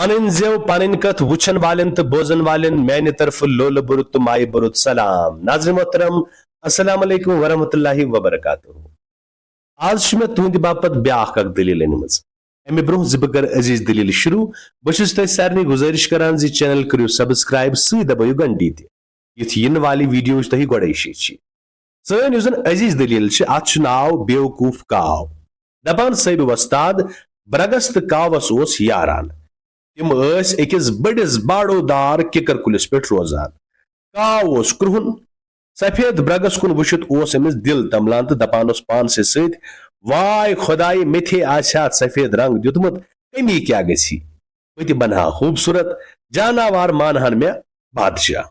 پنن زیو پنن کت وچن والن تو بوزن والن میانہ طرف لول برت تو مائی برت سلام. ناظرین محترم السلام علیکم ورحمۃ اللہ وبرکاتہ. آج میں تہند باپت بیاکھ اک دلیل انمز. امہ برہ زِ کر عزیز دلیل شروع بہس تہ سارے گزارش کران زِ چینل کرو سبسکرائب سی دبیو گھنٹی تہ یتھ ین والی ویڈیو تہ گۄڈے شیچی. سن یس زن عزیز دلیل ات ناو بیوقوف کاو. دپان صٲب وستاد برگس تو کاوس اوس یاران. تم اکس بڑس باڑو دار ککر کلس پہ روزان. کاو اوس کرہن. سفید برگس کن وچھت اوس امس دل تملان تو دپان اوس پانس ست وائے خدائی متھے آسیا سفید رنگ دیتمت کمی کیا گسی بہ بنہا خوبصورت جاناوار مانہن مے بادشاہ.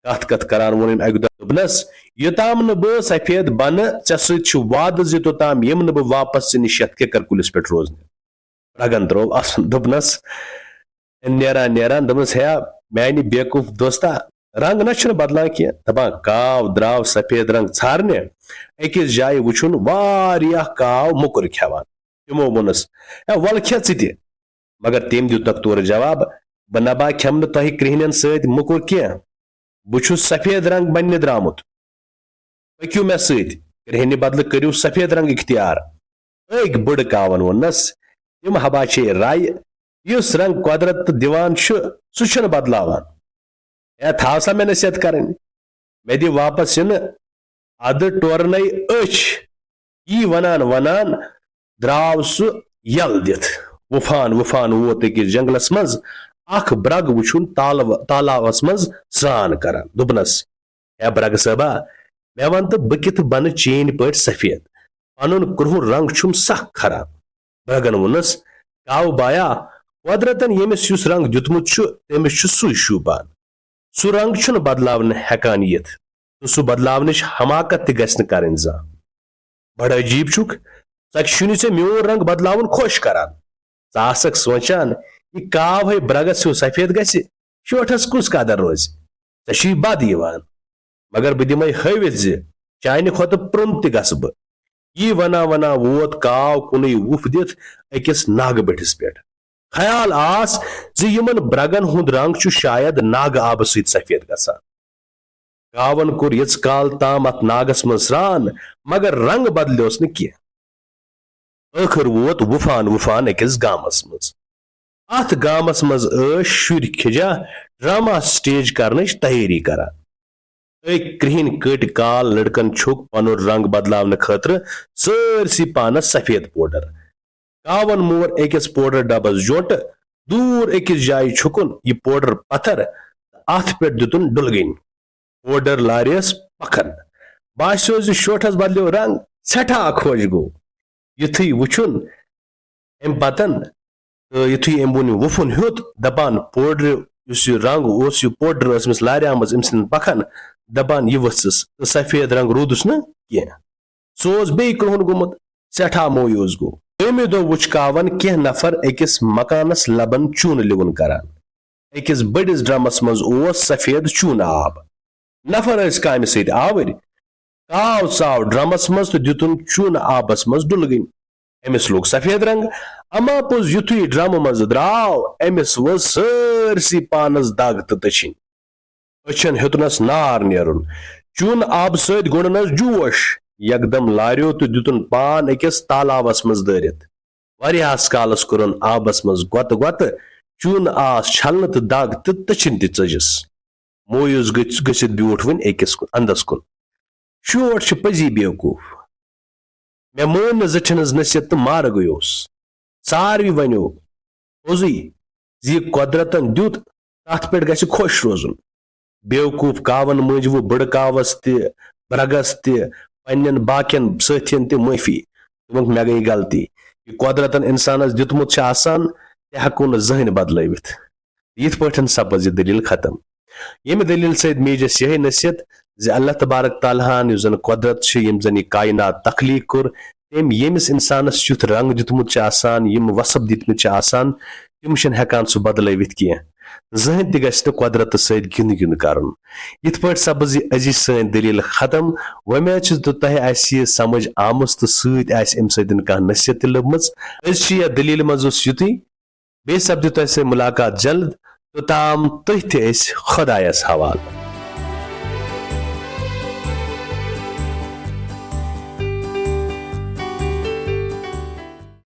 کت کت کران ون اک دہ دوپنس یوتام نہ بہ سفید بن ژے ست وعدہ زِ توتام یم نہ بہ واپس ژے نش یتھ ککر کلس پہ روزن. رگن ترو اصل دوپنس نیران نیران دپنس ہے میانہ بیوقوف دوستا رنگ نہ بدلان کی. دپان کاو دراو سفید رنگ ژھارنے اکس جائے وچھن واریاہ کاو مکر کھیوان. تمو وونس ول کھے ژٕ تہِ. مگر تم دیتنک تور جواب بہ نبا کھم نہ تہ کرہنین ست مکر کی بہ چھس سفید رنگ بننے درامت. پکیو مے ست کرہنہ بدلہ کریو سفید رنگ اختیار. اک بڑ کاون وونس تم حبا چھ رائے یس رنگ قدرت دیوان سہ چھ بدلاوان. تھاو سا میں نصیحت کریں مے دی واپس ین اد ٹورن اچھ یہ ونان ونان دراو سہ یل دت وفان وفان ووت اکس جنگلس مز اخ برگ وچھن تالاوس مز سران کران. دوپنس ہے برگ صٲبا مے ون تو بہ کت بن چین پٲٹھۍ سفید پنن کرہن رنگ چھم سخ خراب. برگن وونس کاو بایا قدرتن یمس یس رنگ دیتمت تمس سُے شوبان. سہ رنگ چھ بدلاون ہیکان یتھ تو سہ بدلاونچ حماقت تہ گژھِ نہٕ کرٕنۍ زانٛہہ. بڑا عجیب چھُکھ ژٕ چھُنی ژےٚ میون رنگ بدلاون خۄش کران. ژٕ آسکھ سونچان یہ کاو ہے برگس ہیو سفید گژھِ شوٹھس کس قدر روزِ ژےٚ چھُے بد یوان. مگر بہ دمے ہٲوتھ زِ چانہ کھۄتہٕ پرٛوٚن تہِ گژھٕ بہٕ. یی ونان ونان ووت کاو کُنُے وُپھ دِتھ أکِس ناگہٕ بٔٹھِس پٮ۪ٹھ. خیال آس زِ یمن برگن ہند رنگ چھ شاید ناگہٕ آبہٕ سۭتۍ سفید گژھان. کاون کوٚر یژ کال تام ات ناگس منٛز سران مگر رنگ بدلیوس نہٕ کینٛہہ. ٲخر ووت وُفان وُفان أکِس گامس منٛز. ات گامس منٛز ٲسۍ شُرۍ کھِجا ڈرامہ سٹیج کرنٕچ تیٲری کران. أکۍ کرہِنۍ کٔٹۍ کال لڑکن چھُکھ پنُن رنگ بدلاونہٕ خٲطرٕ سٲرسٕے پانس سفید پوڈر. کاون مور أکِس پوڈر ڈبس جوٹ دور أکِس جایہِ چھُکُن یہ پوڈر پتھر اتھ پٮ۪ٹھ دِتُن ڈُلگٕنۍ. پوڈر لارٮ۪س پکھن باسیو زِ شوٹھس بدلیو رنگ سٹھاہ خۄش گوٚو. یُتھُے وٕچھُن امہِ پتن تہٕ یُتھُے أمۍ وُنہِ وُپھُن ہیوٚت دپان پوڈر یُس یہِ رنگ اوس یہِ پوڈر ٲسمٕژ لاریمٕژ أمۍ سٕنٛدٮ۪ن پکھن دپان یہِ ؤژھٕس تہٕ سفید رنگ روٗدُس نہٕ کینٛہہ. سُہ اوس بیٚیہِ کرٛہُن گوٚمُت. سٹھاہ مویوٗس گوٚو. دوٚیمہِ دۄہ وٕچھ کاون کینٛہہ نفر أکِس مکانس لبن چوٗنہٕ لِوُن کران. أکِس بٔڑِس ڈرمس منٛز اوس سفید چوٗنہٕ آب. نفر ٲسۍ کامہِ سۭتۍ آوٕرۍ. کاو ژاو ڈرمس منٛز تہٕ دِتُن چوٗنہٕ آبس منٛز ڈُلگٕنۍ. أمِس لوٚگ سفید رنگ. اما پوٚز یُتھُے ڈرمہٕ منٛزٕ درٛاو أمِس ؤژھ سٲرسٕے پانس دگ تہٕ تٔچھِنۍ. أچھن ہیوٚتنس نار نیرُن. چوٗنہٕ آبہٕ سۭتۍ گوٚنڈنس جوش. یکدم لاریو تہٕ دِتُن پان أکِس تالاوس منٛز دٲرِتھ. واریاہس کالس کوٚرُن آبس منٛز گۄتہٕ گۄتہٕ. چوٗنہٕ آس چھلنہٕ تہٕ دگ تہٕ تٔچھِنۍ تہِ ژٔجِس. مویوٗس گٔژھِتھ بیوٗٹھ وۄنۍ أکِس اندس کُن. شوٹ چھُ پٔزی بیوقوٗف. مےٚ مٲنۍ نہٕ زِٹھٮ۪ن ہٕنٛز نصیحت تہٕ مارٕ گٔیوس. ساروٕے ونیو پوٚزُے زِ یہِ قۄدرتن دیُت تتھ پٮ۪ٹھ گژھِ خۄش روزُن. بیوقوٗف کاون مٔنٛجۍ وۄنۍ بٔڑٕ کاوس تہِ برگس تہِ پننٮ۪ن باقین سٲتھین تہِ معٲفی. دوٚپُکھ مےٚ گٔیے غلطی. یہِ قۄدرتن انسانس دیُتمُت چھُ آسان تہِ ہٮ۪کو نہٕ زٕہٕنۍ بدلٲوِتھ. یِتھ پٲٹھۍ سپٕز یہِ دٔلیٖل ختم. ییٚمہِ دٔلیٖل سۭتۍ میج اَسہِ یِہے نصیحت زِ اللہ تبارک تعالیٰ ہن یُس زن قۄدرت چھِ ییٚمۍ زن یہِ کاینات تخلیٖق کوٚر تٔمۍ ییٚمِس انسانس یُتھ رنگ دیُتمُت چھُ آسان یِم وصف دِتمٕتۍ چھِ آسان تِم چھِنہٕ ہٮ۪کان سُہ بدلٲوِتھ کینٛہہ. زٕہٕنۍ تہِ گژھِ نہٕ قۄدرتس سۭتۍ گِنٛد گِنٛد کرُن. یِتھ پٲٹھۍ سپٕز یہِ أزِچ سٲنۍ دٔلیٖل ختم. وۄمید چھُس تہٕ تۄہہِ آسہِ یہِ سمجھ آمٕژ تہٕ سۭتۍ آسہِ اَمہِ سۭتۍ کانٛہہ نصیحت تہِ لٔبمٕژ. أزچہِ یتھ دٔلیٖلہِ منٛز اوس یُتُے. بے سپدِ تۄہہِ سۭتۍ مُلاقات جلد توٚتام تُہۍ تہِ ٲسۍ خۄدایَس حوالہٕ